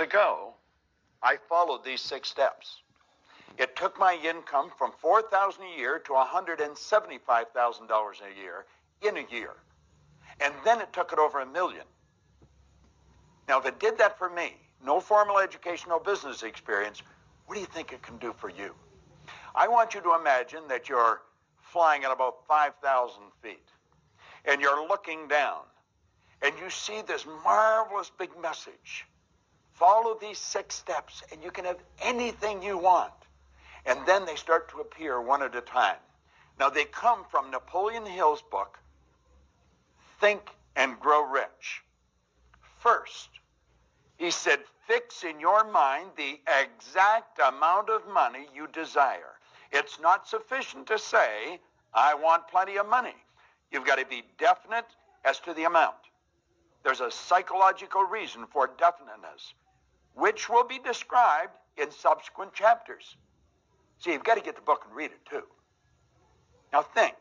Ago, I followed these 6 steps. It took my income from $4,000 a year to $175,000 a year in a year. And then it took it over $1 million. Now, if it did that for me, no formal education, no business experience, what do you think it can do for you? I want you to imagine that you're flying at about 5,000 feet, and you're looking down, and you see this marvelous big message. Follow these 6 steps, and you can have anything you want. And then they start to appear one at a time. Now, they come from Napoleon Hill's book, Think and Grow Rich. First, he said, fix in your mind the exact amount of money you desire. It's not sufficient to say, I want plenty of money. You've got to be definite as to the amount. There's a psychological reason for definiteness, which will be described in subsequent chapters. See, you've got to get the book and read it too. Now think.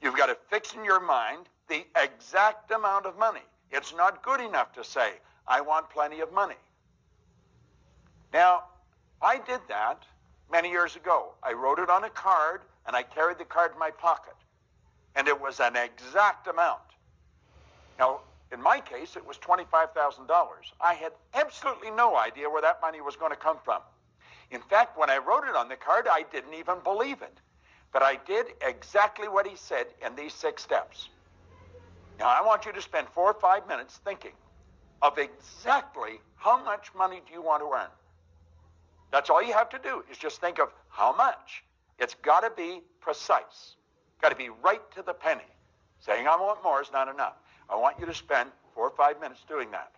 You've got to fix in your mind the exact amount of money. It's not good enough to say, I want plenty of money. Now, I did that many years ago. I wrote it on a card, and I carried the card in my pocket. And it was an exact amount. Now, in my case, it was $25,000. I had absolutely no idea where that money was going to come from. In fact, when I wrote it on the card, I didn't even believe it. But I did exactly what he said in these 6 steps. Now, I want you to spend 4 or 5 minutes thinking of exactly how much money do you want to earn. That's all you have to do, is just think of how much. It's got to be precise. Got to be right to the penny. Saying I want more is not enough. I want you to spend 4 or 5 minutes doing that.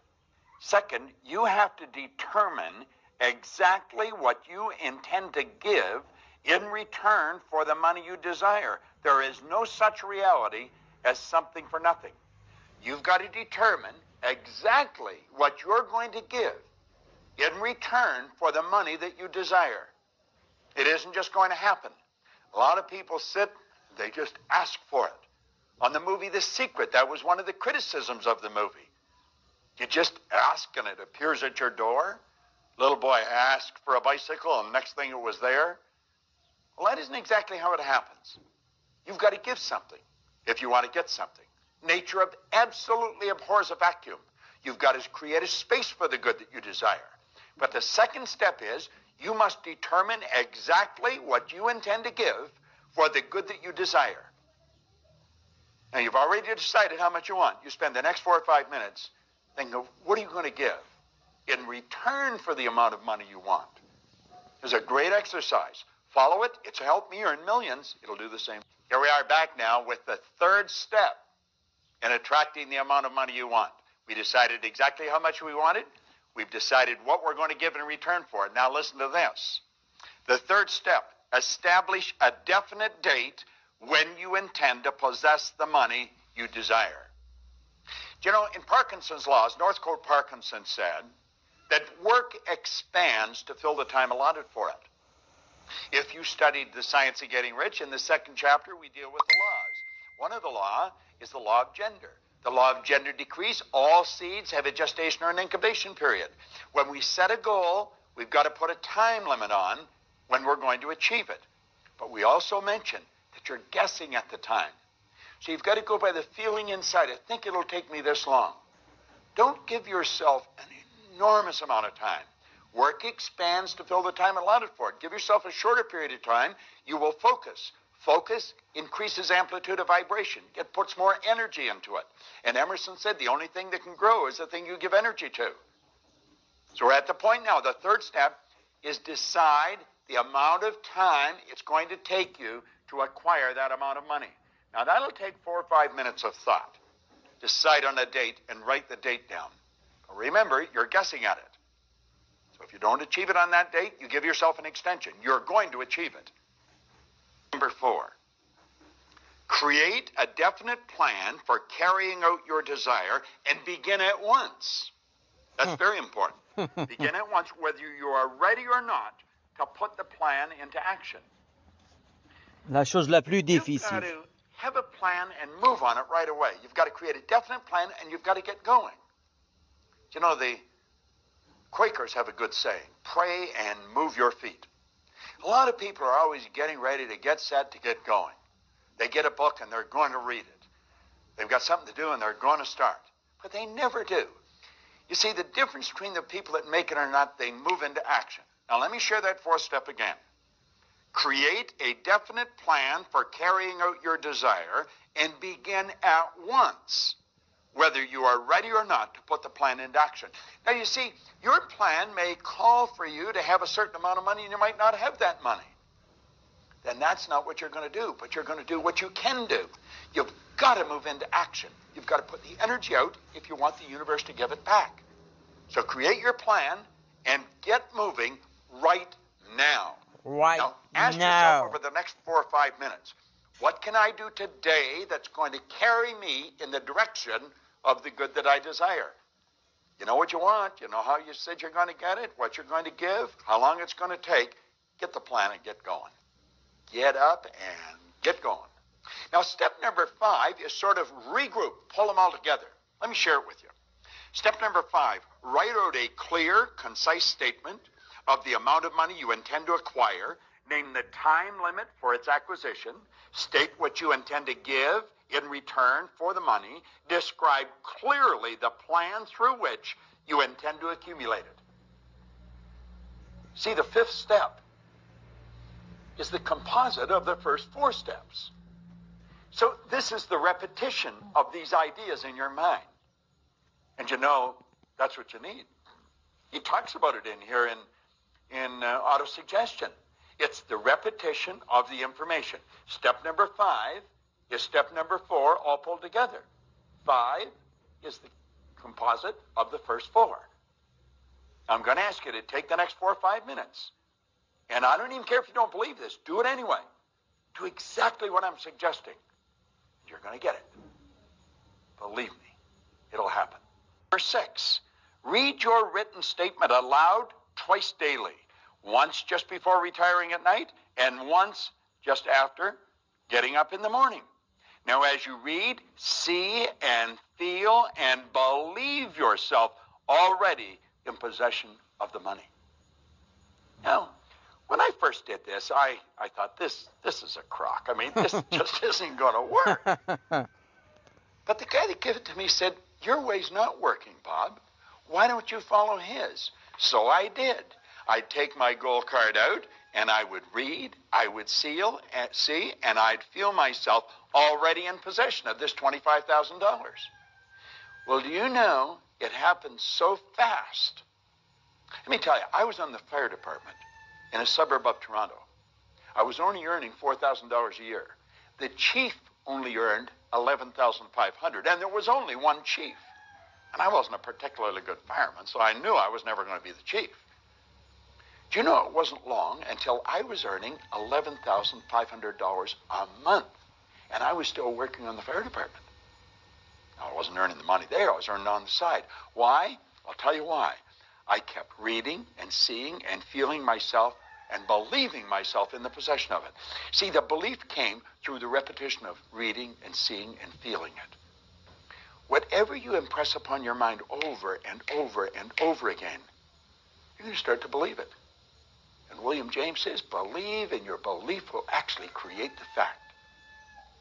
Second, you have to determine exactly what you intend to give in return for the money you desire. There is no such reality as something for nothing. You've got to determine exactly what you're going to give in return for the money that you desire. It isn't just going to happen. A lot of people sit, they just ask for it. On the movie The Secret, that was one of the criticisms of the movie. You just ask and it appears at your door. Little boy asked for a bicycle and the next thing it was there. Well, that isn't exactly how it happens. You've got to give something if you want to get something. Nature absolutely abhors a vacuum. You've got to create a space for the good that you desire. But the second step is you must determine exactly what you intend to give for the good that you desire. Now, you've already decided how much you want. You spend the next 4 or 5 minutes thinking of what are you going to give in return for the amount of money you want. It's a great exercise. Follow it. It's helped me earn millions. It'll do the same. Here we are back now with the 3rd step in attracting the amount of money you want. We decided exactly how much we wanted. We've decided what we're going to give in return for it. Now listen to this. The 3rd step, establish a definite date when you intend to possess the money you desire. Do you know, in Parkinson's laws, Northcote Parkinson said that work expands to fill the time allotted for it. If you studied The Science of Getting Rich, in the 2nd chapter, we deal with the laws. One of the law is the law of gender. The law of gender decrease, all seeds have a gestation or an incubation period. When we set a goal, we've got to put a time limit on when we're going to achieve it. But we also mention that you're guessing at the time. So you've got to go by the feeling inside. I think it'll take me this long. Don't give yourself an enormous amount of time. Work expands to fill the time allotted for it. Give yourself a shorter period of time. You will focus. Focus increases amplitude of vibration. It puts more energy into it. And Emerson said the only thing that can grow is the thing you give energy to. So we're at the point now. The 3rd step is decide the amount of time it's going to take you to acquire that amount of money. Now that'll take 4 or 5 minutes of thought. Decide on a date and write the date down. But remember, you're guessing at it. So if you don't achieve it on that date, you give yourself an extension. You're going to achieve it. Number 4, create a definite plan for carrying out your desire and begin at once. That's very important. Begin at once, whether you are ready or not, to put the plan into action. La chose la plus You've got difficile. to have a plan and move on it right away. You've got to create a definite plan and you've got to get going. You know, the Quakers have a good saying, pray and move your feet. A lot of people are always getting ready to get set to get going. They get a book and they're going to read it. They've got something to do and they're going to start. But they never do. You see, the difference between the people that make it or not, they move into action. Now let me share that fourth step again. Create a definite plan for carrying out your desire and begin at once, whether you are ready or not to put the plan into action. Now you see, your plan may call for you to have a certain amount of money and you might not have that money. Then that's not what you're going to do, but you're going to do what you can do. You've got to move into action. You've got to put the energy out if you want the universe to give it back. So create your plan and get moving right now. Right now, ask now. yourself over the next 4 or 5 minutes, what can I do today that's going to carry me in the direction of the good that I desire? You know what you want. You know how you said you're going to get it, what you're going to give, how long it's going to take. Get the plan and get going. Get up and get going. Now, step number 5 is sort of regroup, pull them all together. Let me share it with you. Step number 5, write out a clear, concise statement of the amount of money you intend to acquire, name the time limit for its acquisition, state what you intend to give in return for the money, describe clearly the plan through which you intend to accumulate it. See, the 5th step is the composite of the first 4 steps. So this is the repetition of these ideas in your mind. And you know, that's what you need. He talks about it in here in auto-suggestion. It's the repetition of the information. Step number 5 is step number 4 all pulled together. 5 is the composite of the first 4. I'm going to ask you to take the next 4 or 5 minutes. And I don't even care if you don't believe this. Do it anyway. Do exactly what I'm suggesting. You're going to get it. Believe me, it'll happen. Number 6, read your written statement aloud twice daily. Once just before retiring at night and once just after getting up in the morning. Now, as you read, see and feel and believe yourself already in possession of the money. Now, when I first did this, I thought, this is a crock. I mean, this just isn't going to work. But the guy that gave it to me said, your way's not working, Bob. Why don't you follow his? So I did. I'd take my goal card out, and I would read, I would see, and I'd feel myself already in possession of this $25,000. Well, do you know, it happened so fast. Let me tell you, I was on the fire department in a suburb of Toronto. I was only earning $4,000 a year. The chief only earned $11,500, and there was only one chief. And I wasn't a particularly good fireman, so I knew I was never going to be the chief. Do you know, it wasn't long until I was earning $11,500 a month, and I was still working on the fire department. Now, I wasn't earning the money there. I was earning on the side. Why? I'll tell you why. I kept reading and seeing and feeling myself and believing myself in the possession of it. See, the belief came through the repetition of reading and seeing and feeling it. Whatever you impress upon your mind over and over and over again, you're going to start to believe it. And William James says, believe, and your belief will actually create the fact.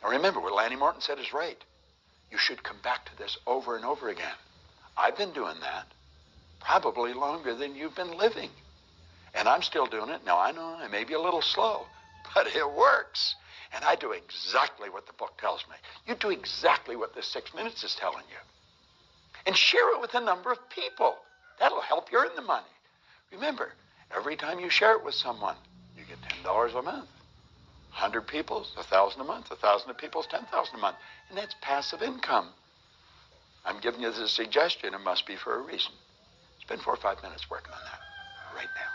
Now remember, what Lanny Morton said is right. You should come back to this over and over again. I've been doing that probably longer than you've been living. And I'm still doing it. Now, I know I may be a little slow, but it works. And I do exactly what the book tells me. You do exactly what this 6 minutes is telling you. And share it with a number of people. That'll help you earn the money. Remember, every time you share it with someone, you get $10 a month. 100 people, $1,000 a month. 1,000 people is $10,000 a month. And that's passive income. I'm giving you the suggestion. It must be for a reason. Spend 4 or 5 minutes working on that right now.